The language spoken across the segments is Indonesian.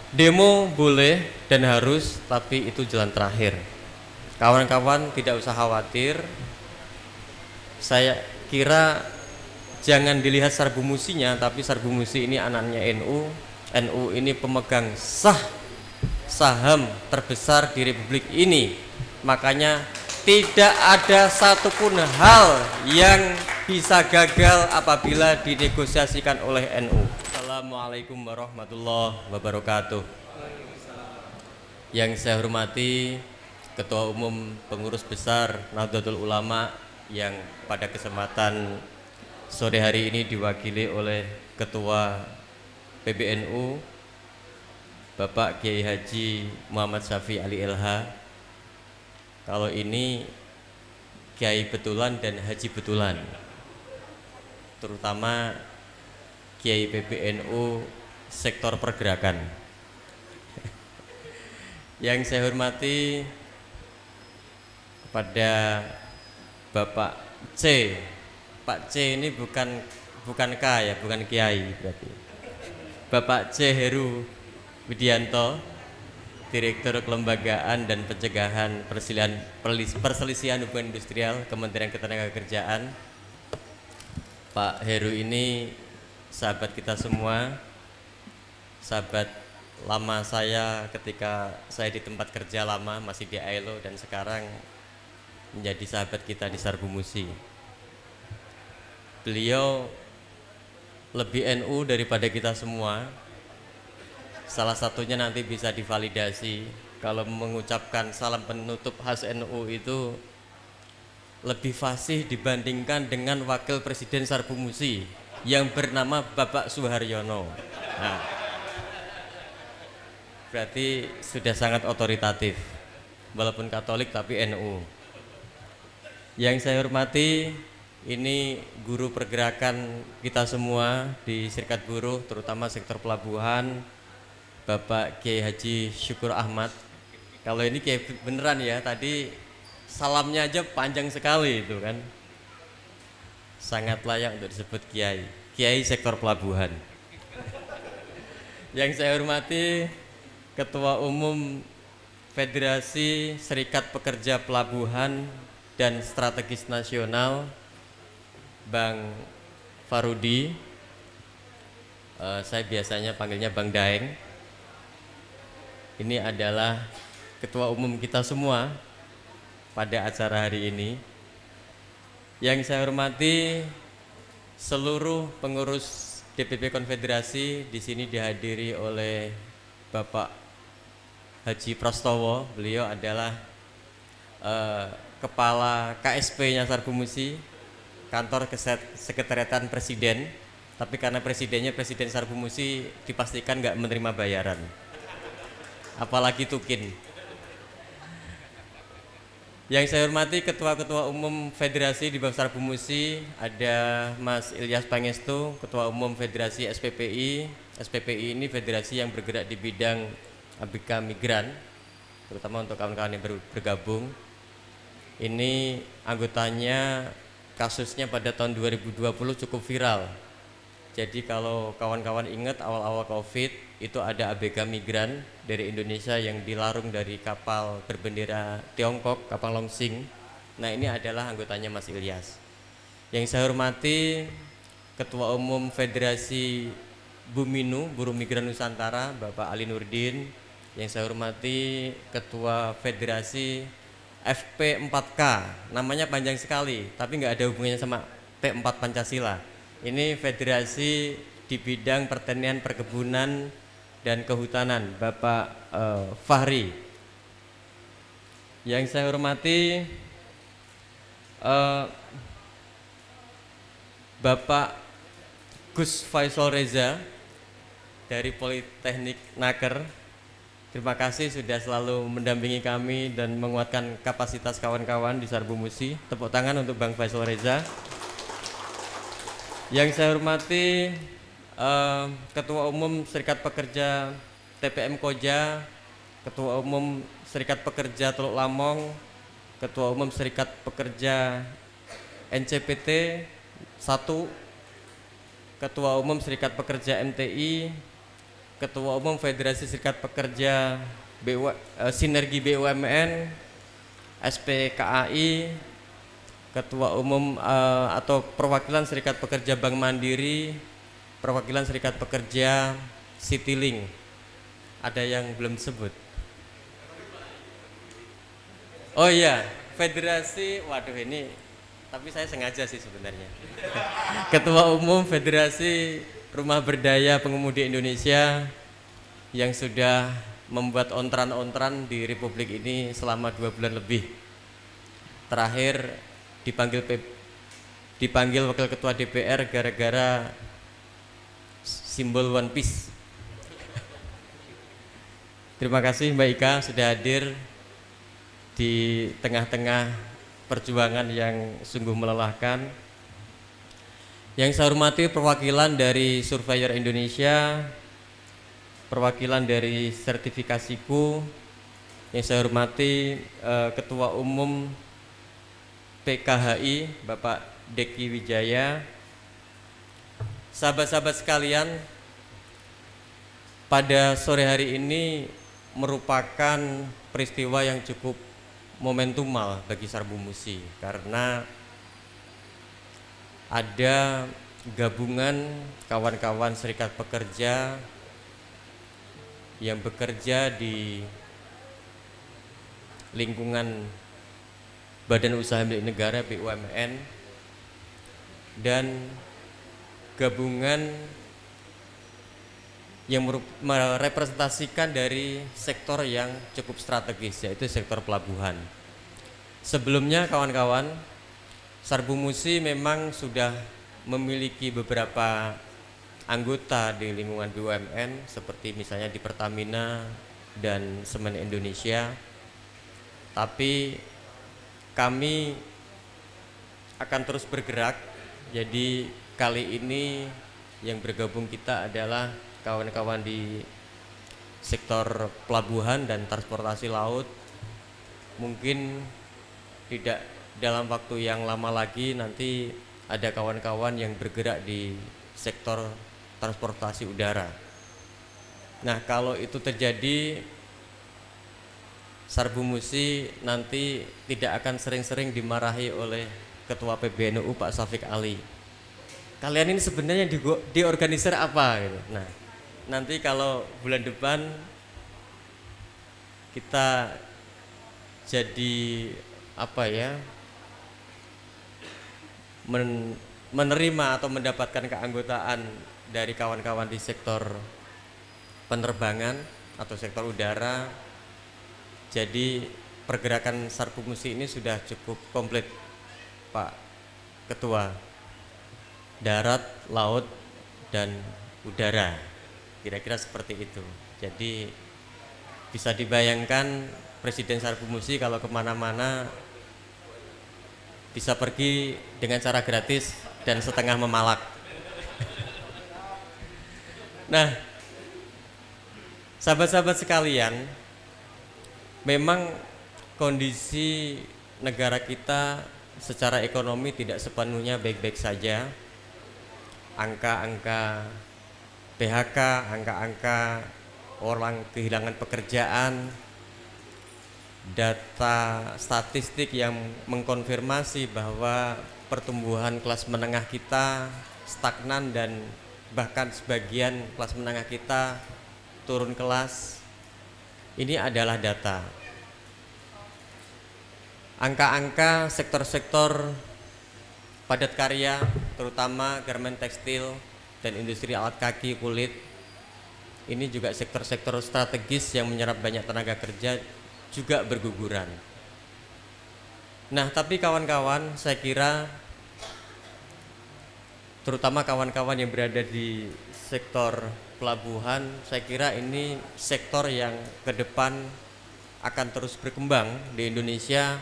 Demo boleh dan harus, tapi itu jalan terakhir. Kawan-kawan tidak usah khawatir. Saya kira jangan dilihat sarbu musinya, tapi sarbu musi ini anaknya NU. NU ini pemegang saham terbesar di Republik ini. Makanya tidak ada satupun hal yang bisa gagal apabila dinegosiasikan oleh NU. Assalamualaikum warahmatullahi wabarakatuh. Yang saya hormati Ketua Umum Pengurus Besar Nahdlatul Ulama yang pada kesempatan sore hari ini diwakili oleh Ketua PBNU Bapak Kiai Haji Muhammad Syafi Ali LH. Kalau ini Kiai Betulan dan Haji Betulan, terutama Kiai PBNU sektor pergerakan. Yang saya hormati kepada Bapak C. Pak C ini bukan K ya, bukan Kiai berarti. Bapak C Heru Widianto, Direktur Kelembagaan dan Pencegahan Perselisihan Hubungan Industrial Kementerian Ketenagakerjaan. Pak Heru ini sahabat kita semua, sahabat lama saya ketika saya di tempat kerja lama masih di AILO, dan sekarang menjadi sahabat kita di Sarbu Musi. Beliau lebih NU daripada kita semua. Salah satunya nanti bisa divalidasi kalau mengucapkan salam penutup khas NU itu lebih fasih dibandingkan dengan Wakil Presiden Sarbu Musi yang bernama Bapak Suharyono. Nah, berarti sudah sangat otoritatif, walaupun Katolik tapi NU. Yang saya hormati ini guru pergerakan kita semua di Serikat Buruh, terutama sektor pelabuhan, Bapak Kiai Haji Syukur Ahmad. Kalau ini Kiai beneran ya, tadi salamnya aja panjang sekali itu kan. Sangat layak untuk disebut Kiai. Kiai sektor pelabuhan. Yang saya hormati Ketua Umum Federasi Serikat Pekerja Pelabuhan dan Strategis Nasional, Bang Farudi. Saya biasanya panggilnya Bang Daeng. Ini adalah ketua umum kita semua pada acara hari ini. Yang saya hormati seluruh pengurus DPP Konfederasi, di sini dihadiri oleh Bapak Haji Prastowo. Beliau adalah Kepala KSP-nya Sarbu Musi, Kantor Sekretariatan Presiden. Tapi karena presidennya Presiden Sarbu Musi, dipastikan nggak menerima bayaran. Apalagi tukin. Yang saya hormati Ketua-Ketua Umum Federasi di bawah Sarbu Musi, ada Mas Ilyas Pangestu, Ketua Umum Federasi SPPI. SPPI ini federasi yang bergerak di bidang ABK migran, terutama untuk kawan-kawan yang bergabung. Ini anggotanya kasusnya pada tahun 2020 cukup viral. Jadi kalau kawan-kawan ingat awal-awal COVID itu ada ABK migran dari Indonesia yang dilarung dari kapal berbendera Tiongkok, kapal Longsing. Nah, ini adalah anggotanya Mas Ilyas. Yang saya hormati Ketua Umum Federasi Buminu, Buruh Migran Nusantara, Bapak Ali Nurdin. Yang saya hormati Ketua Federasi FP4K, namanya panjang sekali, tapi nggak ada hubungannya sama P4 Pancasila. Ini federasi di bidang pertanian, perkebunan, dan kehutanan, Bapak Fahri. Yang saya hormati Bapak Gus Faisal Reza dari Politeknik Naker. Terima kasih sudah selalu mendampingi kami dan menguatkan kapasitas kawan-kawan di Sarbu Musi. Tepuk tangan untuk Bang Faisal Reza. Yang saya hormati Ketua Umum Serikat Pekerja TPM Koja, Ketua Umum Serikat Pekerja Teluk Lamong, Ketua Umum Serikat Pekerja NCPT 1, Ketua Umum Serikat Pekerja MTI, Ketua Umum Federasi Serikat Pekerja Sinergi BUMN, SPKAI, Ketua Umum atau Perwakilan Serikat Pekerja Bank Mandiri, Perwakilan Serikat Pekerja Citylink. Ada yang belum disebut? Oh iya, Federasi, waduh ini, tapi saya sengaja sih sebenarnya. Ketua Umum Federasi Rumah Berdaya Pengemudi Indonesia yang sudah membuat ontran-ontran di Republik ini selama 2 bulan lebih. Terakhir dipanggil Wakil Ketua DPR gara-gara simbol One Piece. Terima kasih Mbak Ika sudah hadir di tengah-tengah perjuangan yang sungguh melelahkan. Yang saya hormati perwakilan dari Surveyor Indonesia, perwakilan dari Sertifikasiku, yang saya hormati Ketua Umum PKHI Bapak Deki Wijaya, sahabat-sahabat sekalian, pada sore hari ini merupakan peristiwa yang cukup momentumal bagi Sarbu Musi karena ada gabungan kawan-kawan serikat pekerja yang bekerja di lingkungan Badan Usaha Milik Negara BUMN dan gabungan yang merepresentasikan dari sektor yang cukup strategis, yaitu sektor pelabuhan. Sebelumnya kawan-kawan, Sarbu Musi memang sudah memiliki beberapa anggota di lingkungan BUMN seperti misalnya di Pertamina dan Semen Indonesia. Tapi kami akan terus bergerak. Jadi kali ini yang bergabung kita adalah kawan-kawan di sektor pelabuhan dan transportasi laut. Mungkin tidak dalam waktu yang lama lagi nanti ada kawan-kawan yang bergerak di sektor transportasi udara. Nah, kalau itu terjadi, Sarbu Musi nanti tidak akan sering-sering dimarahi oleh Ketua PBNU Pak Syafiq Ali. Kalian ini sebenarnya di organisir apa gitu. Nah, nanti kalau bulan depan kita jadi apa ya, menerima atau mendapatkan keanggotaan dari kawan-kawan di sektor penerbangan atau sektor udara. Jadi pergerakan Sarbu Musi ini sudah cukup komplit, Pak Ketua. Darat, laut, dan udara, kira-kira seperti itu. Jadi bisa dibayangkan Presiden Sarbu Musi kalau kemana-mana bisa pergi dengan cara gratis dan setengah memalak. Nah, sahabat-sahabat sekalian, memang kondisi negara kita secara ekonomi tidak sepenuhnya baik-baik saja. Angka-angka PHK, angka-angka orang kehilangan pekerjaan, data statistik yang mengkonfirmasi bahwa pertumbuhan kelas menengah kita stagnan dan bahkan sebagian kelas menengah kita turun kelas. Ini adalah data. Angka-angka sektor-sektor padat karya, terutama garmen tekstil dan industri alat kaki kulit, ini juga sektor-sektor strategis yang menyerap banyak tenaga kerja juga berguguran. Nah, tapi kawan-kawan, saya kira terutama kawan-kawan yang berada di sektor pelabuhan, saya kira ini sektor yang ke depan akan terus berkembang di Indonesia,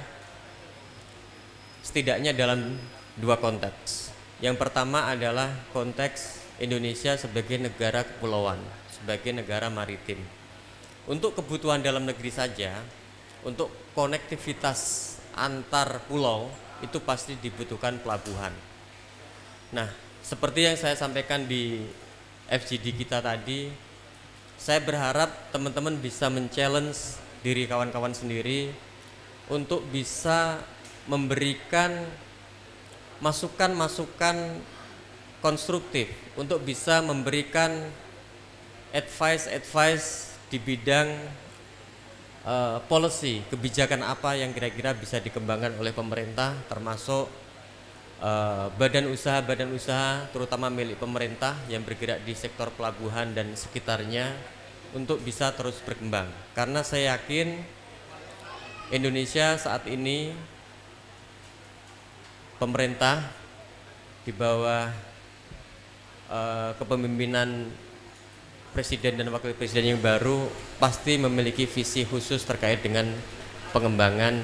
setidaknya dalam 2 konteks. Yang pertama adalah konteks Indonesia sebagai negara kepulauan, sebagai negara maritim. Untuk kebutuhan dalam negeri saja, untuk konektivitas antar pulau itu pasti dibutuhkan pelabuhan. Nah, seperti yang saya sampaikan di FGD kita tadi, Saya berharap teman-teman bisa men-challenge diri kawan-kawan sendiri untuk bisa memberikan masukan-masukan konstruktif, untuk bisa memberikan advice di bidang policy, kebijakan apa yang kira-kira bisa dikembangkan oleh pemerintah, termasuk badan usaha terutama milik pemerintah yang bergerak di sektor pelabuhan dan sekitarnya untuk bisa terus berkembang. Karena saya yakin Indonesia saat ini pemerintah di bawah kepemimpinan Presiden dan Wakil Presiden yang baru pasti memiliki visi khusus terkait dengan pengembangan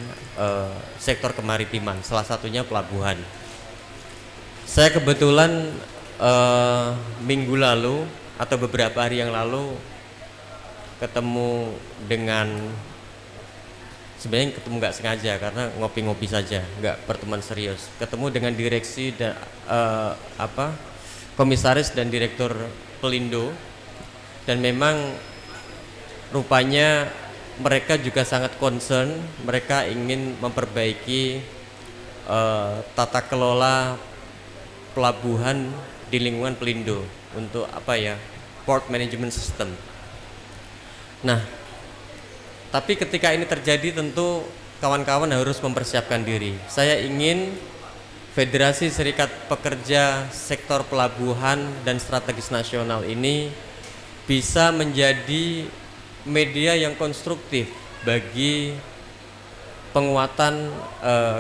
sektor kemaritiman, salah satunya pelabuhan. Saya kebetulan minggu lalu atau beberapa hari yang lalu ketemu dengan, sebenarnya ketemu nggak sengaja karena ngopi-ngopi saja, nggak pertemuan serius. Ketemu dengan direksi dan komisaris dan direktur Pelindo, dan memang rupanya mereka juga sangat concern. Mereka ingin memperbaiki tata kelola pelabuhan di lingkungan Pelindo untuk port management system. Nah, tapi ketika ini terjadi tentu kawan-kawan harus mempersiapkan diri. Saya ingin Federasi Serikat Pekerja Sektor Pelabuhan dan Strategis Nasional ini bisa menjadi media yang konstruktif bagi penguatan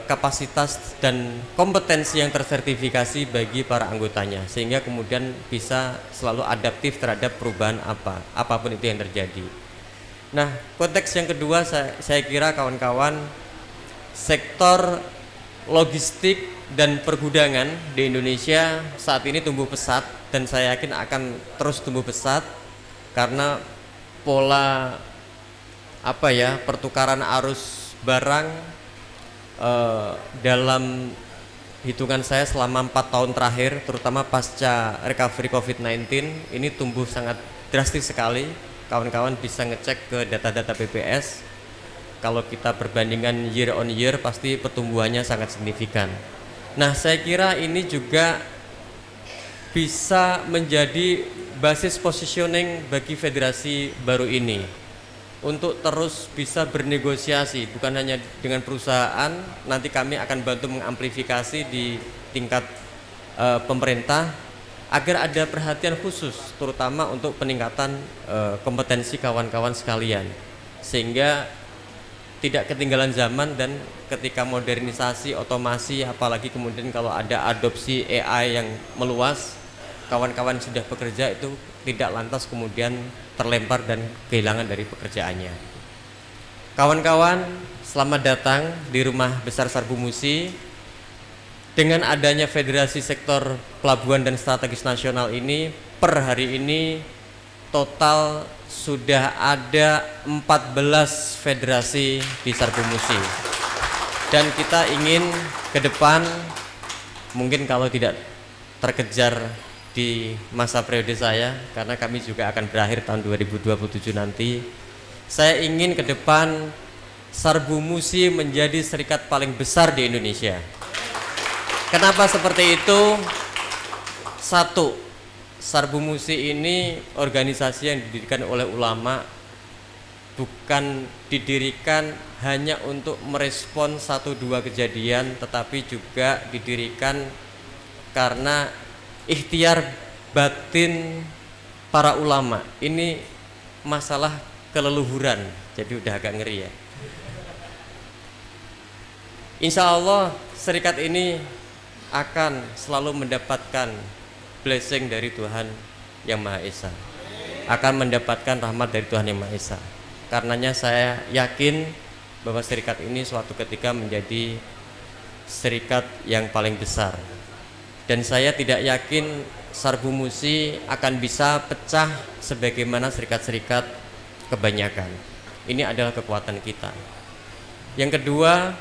kapasitas dan kompetensi yang tersertifikasi bagi para anggotanya, sehingga kemudian bisa selalu adaptif terhadap perubahan apapun itu yang terjadi. Nah, konteks yang kedua saya kira kawan-kawan, sektor logistik dan pergudangan di Indonesia saat ini tumbuh pesat, dan saya yakin akan terus tumbuh pesat karena pola pertukaran arus barang dalam hitungan saya selama 4 tahun terakhir, terutama pasca recovery COVID-19 ini tumbuh sangat drastis sekali. Kawan-kawan bisa ngecek ke data-data BPS. Kalau kita perbandingan year on year pasti pertumbuhannya sangat signifikan. Nah, saya kira ini juga bisa menjadi basis positioning bagi federasi baru ini untuk terus bisa bernegosiasi, bukan hanya dengan perusahaan. Nanti kami akan bantu mengamplifikasi di tingkat pemerintah agar ada perhatian khusus terutama untuk peningkatan kompetensi kawan-kawan sekalian, sehingga tidak ketinggalan zaman. Dan ketika modernisasi, otomasi, apalagi kemudian kalau ada adopsi AI yang meluas, kawan-kawan sudah bekerja itu tidak lantas kemudian terlempar dan kehilangan dari pekerjaannya. Kawan-kawan, selamat datang di Rumah Besar Sarbu Musi. Dengan adanya Federasi Sektor Pelabuhan dan Strategis Nasional ini, per hari ini total sudah ada 14 federasi di Sarbu Musi. Dan kita ingin ke depan, mungkin kalau tidak terkejar di masa periode saya, karena kami juga akan berakhir tahun 2027 nanti, saya ingin ke depan Sarbu Musi menjadi serikat paling besar di Indonesia. Kenapa seperti itu? Satu, Sarbu Musi ini organisasi yang didirikan oleh ulama, bukan didirikan hanya untuk merespon 1-2 kejadian, tetapi juga didirikan karena ikhtiar batin para ulama. Ini masalah keleluhuran, jadi udah agak ngeri ya. Insya Allah serikat ini akan selalu mendapatkan blessing dari Tuhan Yang Maha Esa, akan mendapatkan rahmat dari Tuhan Yang Maha Esa. Karenanya saya yakin bahwa serikat ini suatu ketika menjadi serikat yang paling besar. Dan saya tidak yakin Sarbu Musi akan bisa pecah sebagaimana serikat-serikat kebanyakan. Ini adalah kekuatan kita. Yang kedua,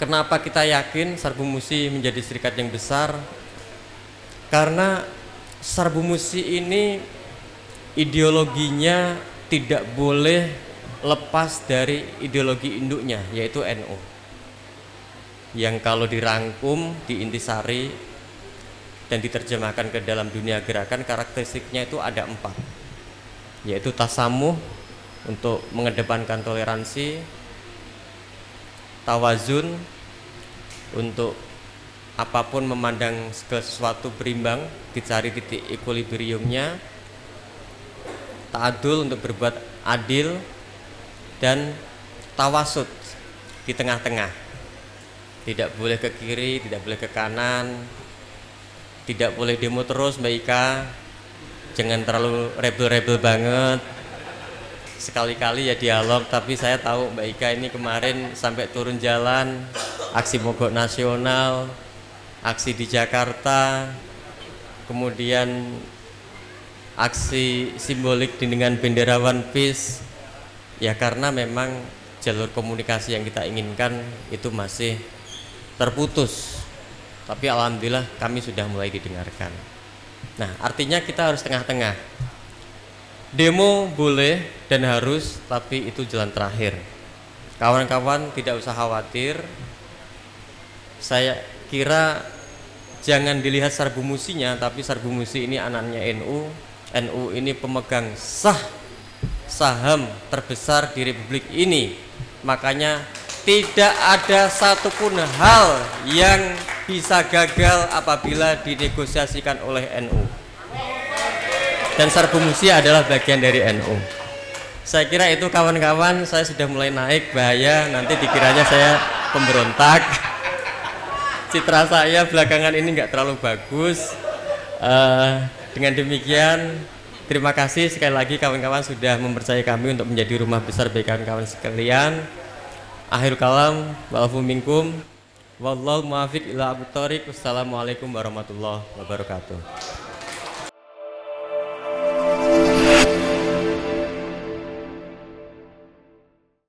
kenapa kita yakin Sarbu Musi menjadi serikat yang besar? Karena Sarbu Musi ini ideologinya tidak boleh lepas dari ideologi induknya, yaitu NU, yang kalau dirangkum, diintisari dan diterjemahkan ke dalam dunia gerakan, karakteristiknya itu ada 4, yaitu tasamuh untuk mengedepankan toleransi, tawazun untuk apapun memandang segala sesuatu berimbang, dicari titik equilibriumnya, ta'adul untuk berbuat adil, dan tawasud di tengah-tengah, tidak boleh ke kiri, tidak boleh ke kanan, tidak boleh demo terus Mbak Ika, jangan terlalu rebel-rebel banget, sekali-kali ya dialog. Tapi saya tahu Mbak Ika ini kemarin sampai turun jalan, aksi mogok nasional, aksi di Jakarta, kemudian aksi simbolik dengan bendera One Piece, ya karena memang jalur komunikasi yang kita inginkan itu masih terputus. Tapi alhamdulillah kami sudah mulai didengarkan. Nah, artinya kita harus tengah-tengah. Demo boleh dan harus, tapi itu jalan terakhir. Kawan-kawan tidak usah khawatir. Saya kira jangan dilihat Sarbu Musinya, tapi Sarbu Musi ini anaknya NU. NU ini pemegang saham terbesar di Republik ini. Makanya tidak ada satupun hal yang bisa gagal apabila dinegosiasikan oleh NU. Dan Sarbu Musi adalah bagian dari NU. Saya kira itu kawan-kawan, saya sudah mulai naik, bahaya nanti dikiranya saya pemberontak. Citra saya belakangan ini nggak terlalu bagus. Dengan demikian, terima kasih sekali lagi kawan-kawan sudah mempercayai kami untuk menjadi rumah besar bagi kawan-kawan sekalian. Akhirul kalam, wa'afu minkum, wallahu muwaffiq ila aqwamit thoriq. Wassalamualaikum warahmatullahi wabarakatuh.